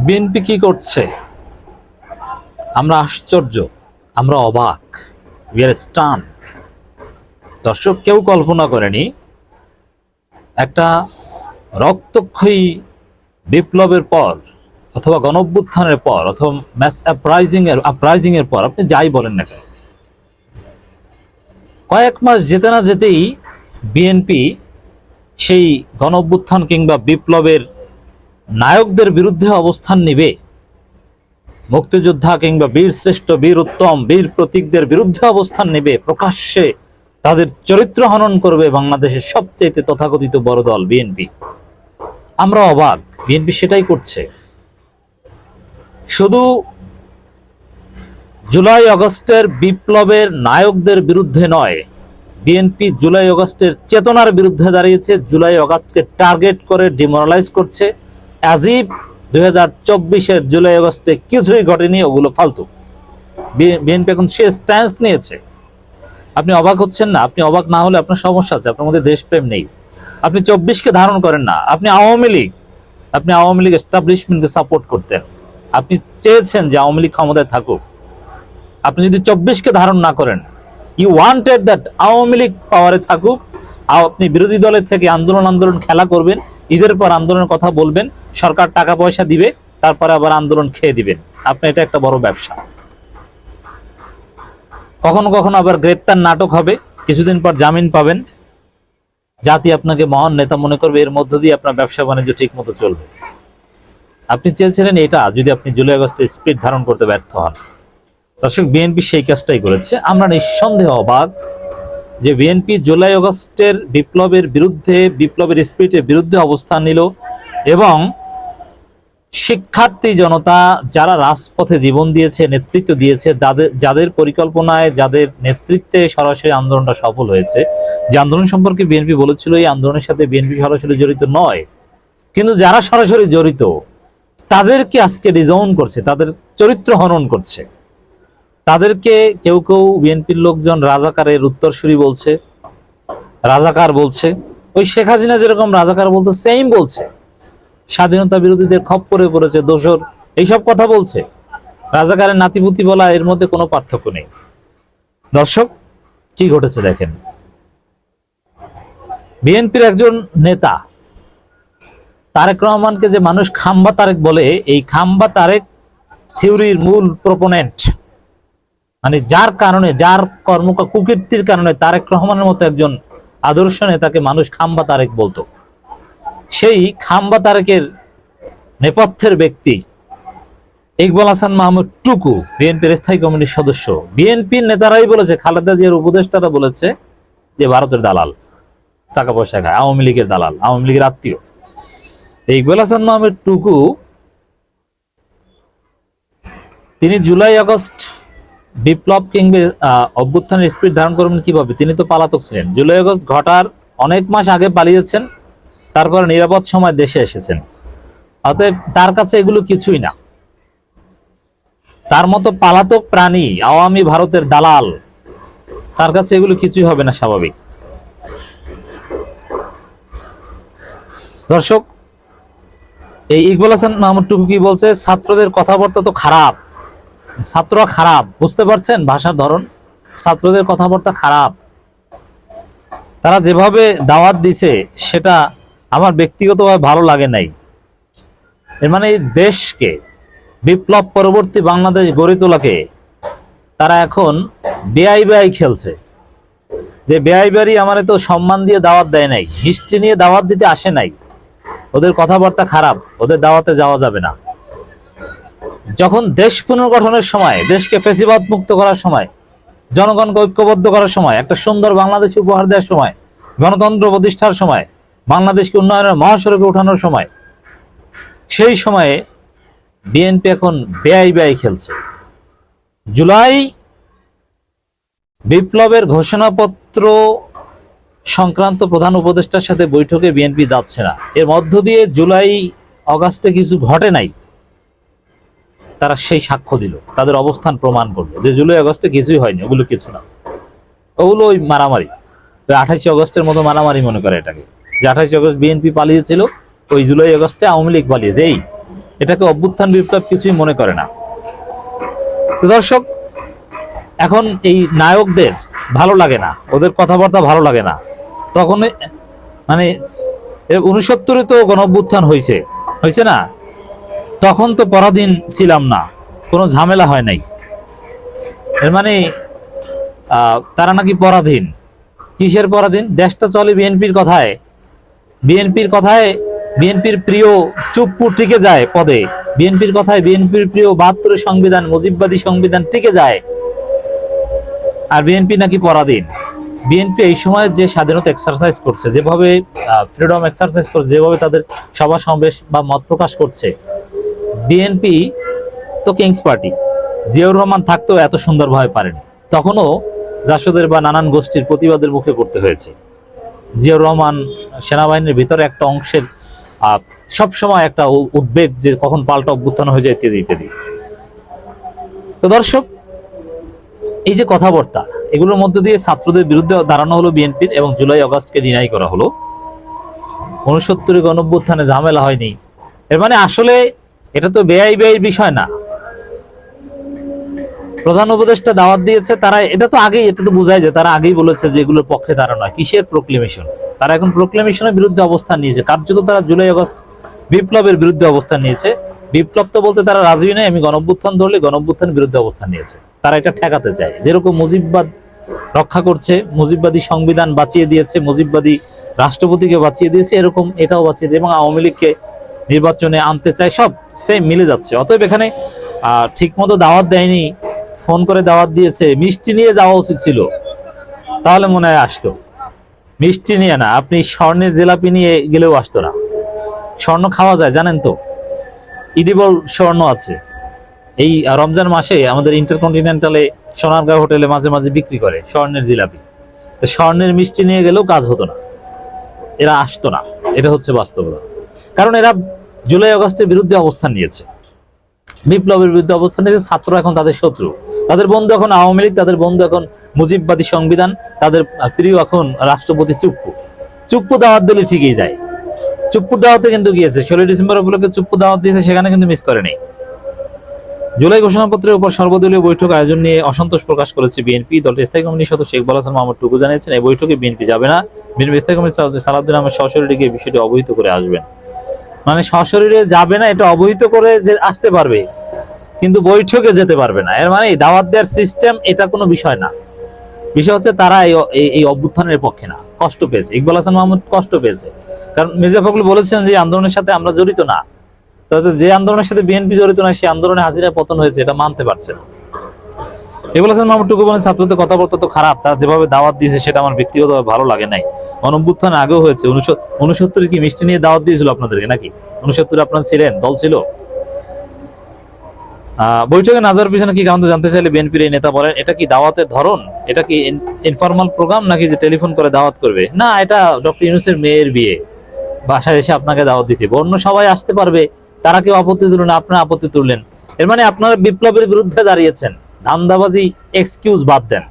BNP কি করছে? আমরা আশ্চর্য, আমরা অবাক, উই আর স্টান। দর্শক, কেউ কল্পনা করেনি একটা রক্তক্ষয়ী বিপ্লবের পর অথবা গণঅভ্যুত্থানের পর অথবা ম্যাস আপরাইজিং এর পর, আপনি যাই বলেন না কেন, কয়েক মাস যেতে না যেতেই বিএনপি সেই গণঅভ্যুত্থান কিংবা বিপ্লবের নায়কদের বিরুদ্ধে অবস্থান নেবে, মুক্তিযোদ্ধা কিংবা বীর শ্রেষ্ঠ, বীর উত্তম, বীর প্রতীকদের বিরুদ্ধে অবস্থান নেবে, প্রকাশ্যে তাদের চরিত্র হনন করবে বাংলাদেশের সবচেয়ে তথাকথিত বড় দল বিএনপি। আমরা অবাক, বিএনপি সেটাই করছে। শুধু জুলাই আগস্টের বিপ্লবের নায়কদের বিরুদ্ধে নয়, বিএনপি জুলাই আগস্টের চেতনার বিরুদ্ধে দাঁড়িয়েছে, জুলাই আগস্টকে টার্গেট করে ডিমোরালাইজ করছে, অ্যাজ ইফ 2024-এর জুলাই আগস্টে কিছুই ঘটেনি, ওগুলো ফালতু। বিএনপি এখন সে স্ট্যান্স নিয়েছে। আপনি অবাক হচ্ছেন না? আপনি অবাক না হলে আপনার সমস্যা আছে, আপনার মধ্যে দেশপ্রেম নেই। আপনি 24-কে ধারণ করেন না, আপনি আওয়ামী লীগ এস্টাবলিশমেন্টকে সাপোর্ট করতেন। আপনি চেয়েছেন যে আওয়ামী লীগ ক্ষমতায় থাকুক। আপনি যদি 24-কে ধারণ না করেন, you wanted that Awami League পাওয়ারে থাকুক, আপনি বিরোধী দলের থেকে আন্দোলন খেলা করবেন, ঈদের পর আন্দোলনের কথা বলবেন, সরকার টাকা পয়সা দিবে, তারপরে আবার আন্দোলন খেয়ে দিবেন। আপনি এটা একটা বড় ব্যবসা। কখনো কখনো আবার গ্রেপ্তার নাটক হবে, কিছুদিন পর জামিন পাবেন, জাতি আপনাকে মহান নেতা মনে করবে, এর মধ্য দিয়ে আপনার ব্যবসা বাণিজ্য ঠিক মতো চলবে। আপনি চেয়েছিলেন এটা, যদি আপনি জুলাই আগস্টে স্পিড ধারণ করতে ব্যর্থ হন। দর্শক, বিএনপি সেই কাজটাই করেছে। আমরা নিঃসন্দেহে অবাক যে বিএনপি জুলাই আগস্টের বিপ্লবের বিরুদ্ধে, বিপ্লবের স্পিরিটের বিরুদ্ধে অবস্থান নিল এবং শিক্ষার্থী জনতা যারা রাজপথে জীবন দিয়েছে, নেতৃত্ব দিয়েছে, যাদের পরিকল্পনায়, যাদের নেতৃত্বে সরাসরি আন্দোলনটা সফল হয়েছে, যে আন্দোলন সম্পর্কে বিএনপি বলেছিল এই আন্দোলনের সাথে বিএনপি সরাসরি জড়িত নয়, কিন্তু যারা সরাসরি জড়িত তাদেরকে আজকে ডিজাউন করছে, তাদের চরিত্র হনন করছে। তাদেরকে কেউ কেউ বিএনপির লোকজন রাজাকারের উত্তরসূরি বলছে, রাজাকার বলছে। ওই শেখ হাসিনা যেরকম রাজাকার বলতো, সেম বলছে। স্বাধীনতা বিরোধীদের খপ্পরে পড়েছে, দোসর, এইসব কথা বলছে। রাজাকারের নাতিপুতি বলা, এর মধ্যে কোনো পার্থক্য নেই। দর্শক, কি ঘটেছে দেখেন। বিএনপির একজন নেতা তারেক রহমানকে যে মানুষ খাম্বা তারেক বলে, এই খাম্বা তারেক থিওরির মূল প্রোপোনেন্ট, মানে যার কারণে, যার কুকীর্তির কারণে তারেক রহমানের মতো একজন আদর্শ নেতাকে মানুষ খাম্বা তারেক বলতো, সেই খাম্বা তারেকের নেপথ্যের ব্যক্তি ইকবাল হাসান মাহমুদ টুকু, বিএনপির স্থায়ী কমিটির সদস্য। বিএনপির নেতারাই বলেছে, খালেদা জিয়ার উপদেষ্টারা বলেছে যে ভারতের দালাল, টাকা পয়সা খায়, আওয়ামী লীগের দালাল, আওয়ামী লীগের আত্মীয়। ইকবাল হাসান মাহমুদ টুকু তিনি জুলাই আগস্ট বিপ্লব কিংবা অভ্যুত্থানের স্পিড ধারণ করবেন কিভাবে? তিনি তো পালাতক ছিলেন। জুলাই আগস্ট ঘটার অনেক মাস আগে পালিয়েছেন, তারপর নিরাপদ সময় দেশে এসেছেন। অতএব তার কাছে এগুলো কিছুই না। তার মতো পালাতক প্রাণী, আওয়ামী ভারতের দালাল, তার কাছে এগুলো কিছুই হবে না, স্বাভাবিক। দর্শক, এই ইকবাল হাসান মাহমুদ টুকু কি বলছে? ছাত্রদের কথাবার্তা তো খারাপ, ছাত্ররা খারাপ, বুঝতে পারছেন ভাষার ধরন? ছাত্রদের কথাবার্তা খারাপ, তারা যেভাবে দাওয়াত দিছে সেটা আমার ব্যক্তিগতভাবে ভালো লাগে নাই। এর মানে দেশকে, বিপ্লব পরবর্তী বাংলাদেশ গড়ে তোলাকে তারা এখন বেআই খেলছে। যে বেআইবারই আমার তো সম্মান দিয়ে দাওয়াত দেয় নাই, হিস্ট্রি নিয়ে দাওয়াত দিতে আসে নাই, ওদের কথাবার্তা খারাপ, ওদের দাওয়াতে যাওয়া যাবে না। যখন দেশ পুনর্গঠনের সময়, দেশকে ফ্যাসিবাদ মুক্ত করার সময়, জনগণকে ঐক্যবদ্ধ করার সময়, একটা সুন্দর বাংলাদেশ উপহার দেওয়ার সময়, গণতন্ত্র প্রতিষ্ঠার সময়, বাংলাদেশকে উন্নয়নের মহাসড়কে ওঠানোর সময়, সেই সময়ে বিএনপি এখন বেআই খেলছে। জুলাই বিপ্লবের ঘোষণাপত্র সংক্রান্ত প্রধান উপদেষ্টার সাথে বৈঠকে বিএনপি যাচ্ছে না। এর মধ্য দিয়ে জুলাই আগস্টে কিছু ঘটে নাই, তারা সেই সাক্ষ্য দিল, তাদের অবস্থান প্রমাণ করলো যে জুলাই আগস্টে কিছুই হয়নি, ওগুলো কিছু না, ওগুলো ওই মারামারি, 28 আগস্টের মতো মারামারি মনে করে এটাকে। যে 28 আগস্ট বিএনপি পালিয়েছিল, ওই জুলাই আগস্টে আওয়ামী লীগ পালিয়েছে, এই এটাকে অভ্যুত্থান বিপ্লব কিছুই মনে করে না। তো দর্শক, এখন এই নায়কদের ভালো লাগে না, ওদের কথাবার্তা ভালো লাগে না। তখন মানে 69-এ তো গণঅভ্যুত্থান হয়েছে না, তখন তো পরাধীন ছিলাম না, কোনো ঝামেলা হয় নাই। এর মানে তারা নাকি পরাধীন। কিসের পরাধীন? দেশটা চলে বিএনপির কথায়। বিএনপির প্রিয় চুপ্পু টিকে যায় পদে। বিএনপির কথায় বিএনপির প্রিয় 72 সংবিধান, মুজিববাদী সংবিধান টিকে যায়। আর বিএনপি নাকি পরাধীন। বিএনপি এই সময় যে স্বাধীনতা এক্সারসাইজ করছে, যেভাবে ফ্রিডম এক্সারসাইজ করছে, যেভাবে তাদের সভা সমাবেশ বা মত প্রকাশ করছে, বিএনপি তো কিংস পার্টি। জিয়াউর রহমান থাকতেও এত সুন্দরভাবে পারেনি। তখনও জাসদের বা নানান গোষ্ঠীর প্রতিবাদের মুখে পড়তে হয়েছে। জিয়াউর রহমান সেনাবাহিনীর ভিতরে একটা অংশের সবসময় একটা উদ্বেগ যে কখন পাল্টা অভ্যুত্থান হয়ে যায়, ইত্যাদি ইত্যাদি। তো দর্শক, এই যে কথাবার্তা, এগুলোর মধ্য দিয়ে ছাত্রদের বিরুদ্ধে দাঁড়ানো হলো বিএনপির, এবং জুলাই আগস্টকে ডিনাই করা হলো। 69 গণঅভ্যুত্থানে ঝামেলা হয়নি। এর মানে আসলে এটা তো বেআইনি বিষয় না। প্রধান উপদেষ্টা দাওয়াত দিয়েছে, তারা এটা তো বোঝায় যে তারা আগেই বলেছে যে এগুলোর পক্ষে তারা নয়। কিসের প্রোক্লেমেশন? তারা এখন প্রোক্লেমেশনের বিরুদ্ধে অবস্থান নিয়েছে। কার্যত তারা জুলাই আগস্ট বিপ্লবের বিরুদ্ধে অবস্থান নিয়েছে। বিপ্লব তো বলতে তারা রাজি নয়, আমি গণঅভ্যুত্থান ধরলে গণঅভ্যুত্থানের বিরুদ্ধে অবস্থান নিয়েছে। তারা এটা ঠেকাতে চায়। যেরকম মুজিববাদ রক্ষা করছে, মুজিববাদী সংবিধান বাঁচিয়ে দিয়েছে, মুজিববাদী রাষ্ট্রপতিকে বাঁচিয়ে দিয়েছে, এরকম এটাও বাঁচিয়ে দিয়ে এবং আওয়ামী লীগকে নির্বাচনে আনতে চায়। সব সেম মিলে যাচ্ছে। অতএব এখানে ঠিক মতো দাওয়াত দেয়নি, ফোন করে দাওয়াত দিয়েছে। মিষ্টি নিয়ে যাওয়া উচিত ছিল, তাহলে মনে হয় আসতো। মিষ্টি নিয়ে না, আপনি স্বর্ণের জিলাপি নিয়ে গেলেও আসতো না। স্বর্ণ খাওয়া যায় জানেন তো, ইডিবল স্বর্ণ আছে। এই রমজান মাসে আমাদের ইন্টারকন্টিনেন্টালে সোনারগাঁও হোটেলে মাঝে মাঝে বিক্রি করে স্বর্ণের জিলাপি। তো স্বর্ণের মিষ্টি নিয়ে গেলেও কাজ হতো না, এরা আসতো না। এটা হচ্ছে বাস্তবতা। কারণ এরা জুলাই আগস্টের বিরুদ্ধে অবস্থান নিয়েছে, বিপ্লবের বিরুদ্ধে অবস্থান নিয়েছে। ছাত্র এখন তাদের শত্রু, তাদের বন্ধু এখন আওয়ামী লীগ, তাদের বন্ধু এখন মুজিববাদী সংবিধান, তাদের প্রিয় এখন রাষ্ট্রপতি চুপ্পু দাওয়াত দিলে ঠিকই যায়। চুপ্পু দাওয়াতে কিন্তু গিয়েছে, 16 ডিসেম্বর উপলক্ষে চুপ্পু দাওয়াত দিয়েছে, সেখানে কিন্তু মিস করেনি। জুলাই ঘোষণাপত্রের উপর সর্বদলীয় বৈঠক আয়োজন নিয়ে অসন্তোষ প্রকাশ করেছে বিএনপি। দলটির স্থায়ী কমিটির সদস্য ইকবাল হাসান মাহমুদ টুকু জানিয়েছেন, এই বৈঠকে বিএনপি যাবে না। বিএনপি স্থায়ী কমিটি সালাউদ্দিন আহমেদ সশরীরে গিয়ে বিষয়টি অবহিত করে আসবেন। মানে সশরীরে যাবে না, এটা অবহিত করে যে আসতে পারবে, কিন্তু বৈঠকে যেতে পারবে না। এর মানে দাওয়াত দেওয়ার সিস্টেম এটা কোনো বিষয় না। বিষয় হচ্ছে তারা এই অভ্যুত্থানের পক্ষে না, কষ্ট পেয়েছে। ইকবাল হাসান মাহমুদ কষ্ট পেয়েছে, কারণ মির্জা ফখরুল বলেছেন যে আন্দোলনের সাথে আমরা জড়িত না। তাহলে যে আন্দোলনের সাথে বিএনপি জড়িত না, সেই আন্দোলনে হাজিরা পতন হয়েছে, এটা মানতে পারছে না। ইকবাল হাসান মাহমুদ টুকু বলেন, ছাত্রদের কথাবার্তা তো খারাপ, তারা যেভাবে দাওয়াত দিয়েছে সেটা আমার ব্যক্তিগতভাবে ভালো লাগে নাই। গণঅভ্যুত্থান আগেও হয়েছে। 69 কি মিষ্টি নিয়ে দাওয়াত দিয়েছিল আপনাদেরকে নাকি? 69 আপনারা ছিলেন, দল ছিল। বৈঠকে না যাওয়ার পিছনে কি কারণ জানতে চাইলে বিএনপির এই নেতা বলেন, এটা কি দাওয়াতের ধরন? এটা কি ইনফরমাল প্রোগ্রাম নাকি যে টেলিফোন করে দাওয়াত করবে? না, এটা ডক্টর ইউনূসের মেয়ের বিয়ে, বাসায় এসে আপনাকে দাওয়াত দিতে। অন্য সবাই আসতে পারবে, তারা কেউ আপত্তি তুলল না, আপনারা আপত্তি তুললেন। এর মানে আপনারা বিপ্লবের বিরুদ্ধে দাঁড়িয়েছেন। ধান্দাবাজি এক্সকিউজ বাদ দেন।